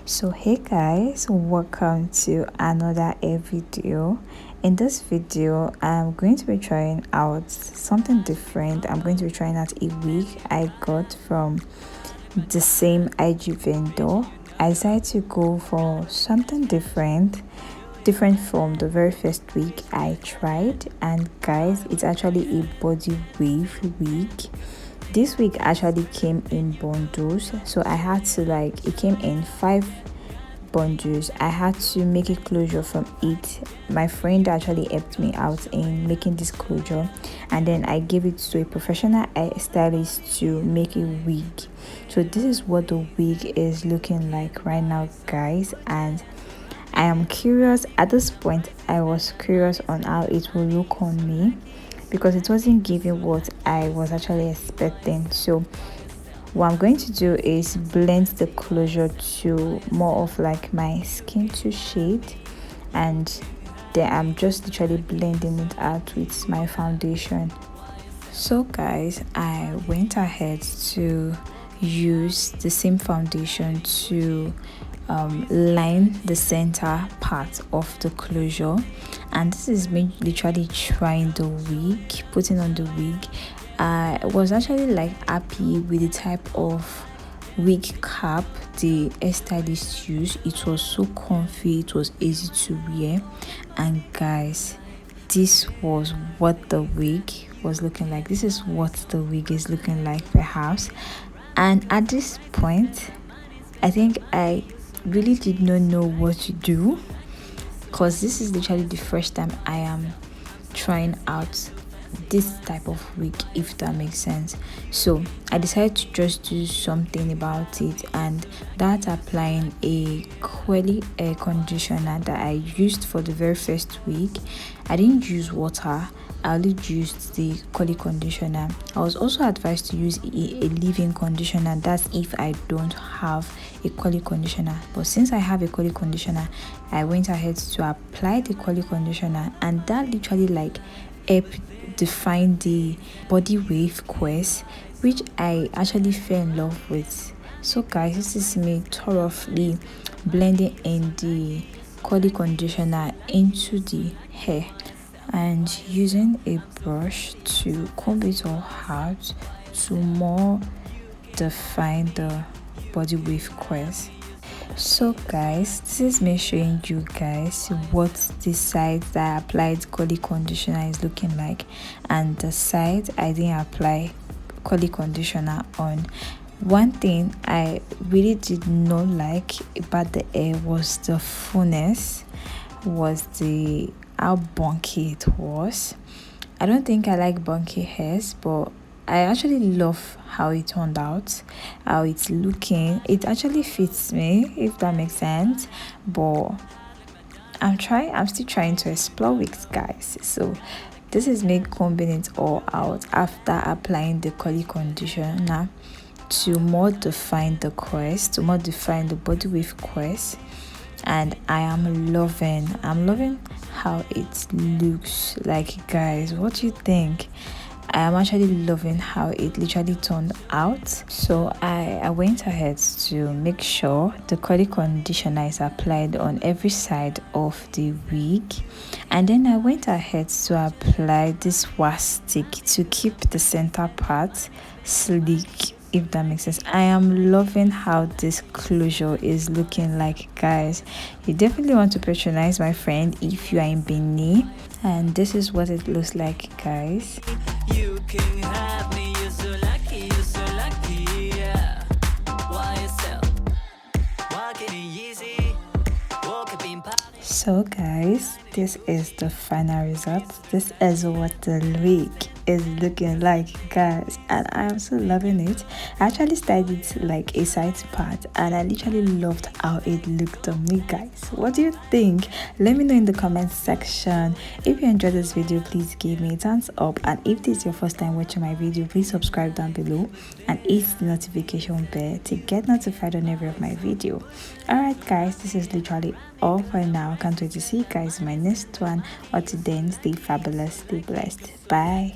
So hey guys, welcome to another video. In this video I'm going to be trying out something different. I'm going to be trying out a wig I got from the same IG vendor. I decided to go for something different from the very first wig I tried, and guys, it's actually a body wave wig. This wig actually came in bundles, so I had to it came in 5 bundles. I had to make a closure from it. My friend actually helped me out in making this closure, and then I gave it to a professional stylist to make a wig. So this is what the wig is looking like right now, guys, and I am curious. At this point I was curious on how it will look on me, because it wasn't giving what I was actually expecting. So what I'm going to do is blend the closure to more of like my skin tone shade, and then I'm just literally blending it out with my foundation. So guys, I went ahead to use the same foundation to line the center part of the closure, and this is me literally trying the wig, putting on the wig. I was actually happy with the type of wig cap the hairstylist used. It was so comfy, it was easy to wear, and guys, this was what the wig was looking like. This is what the wig is looking like perhaps. And at this point I think I really did not know what to do, because this is literally the first time I am trying out this type of wig, if that makes sense. So I decided to just do something about it, and that's applying a curly air conditioner that I used for the very first wig. I didn't use water, I only used the curly conditioner. I was also advised to use a leave-in conditioner, that's if I don't have a curly conditioner. But since I have a curly conditioner, I went ahead to apply the curly conditioner, and that literally helped define the body wave quest, which I actually fell in love with. So guys, this is me thoroughly blending in the curly conditioner into the hair and using a brush to comb it all out to more define the body wave quest. So guys, this is me showing you guys what the side that I applied curly conditioner is looking like, and the side I didn't apply curly conditioner on. One thing I really did not like about the hair was the fullness, was the how bunky it was. I don't think I like bunky hairs, but I actually love how it turned out, how it's looking. It actually fits me, if that makes sense. But I'm still trying to explore wigs, guys. So this is me combing it all out after applying the curly conditioner to more define the quest, to more define the body wave quest. And I'm loving how it looks like, guys. What do you think? I am actually loving how it literally turned out. So I went ahead to make sure the curly conditioner is applied on every side of the wig, and then I went ahead to apply this wax stick to keep the center part sleek, if that makes sense. I am loving how this closure is looking like, guys. You definitely want to patronize my friend if you are in Benin, and this is what it looks like, guys. You can have me, you're so lucky, yeah. Why yourself? Walking easy, walking. So guys, this is the final result. This is what the wig is looking like, guys, and I am so loving it. I actually styled it like a side part, and I literally loved how it looked on me, guys. What do you think? Let me know in the comment section. If you enjoyed this video, please give me a thumbs up, and if this is your first time watching my video, please subscribe down below and hit the notification bell to get notified on every of my video. Alright guys, this is literally all for now. Can't wait to see you guys in my next one. Or till then, stay fabulous, stay blessed. Bye.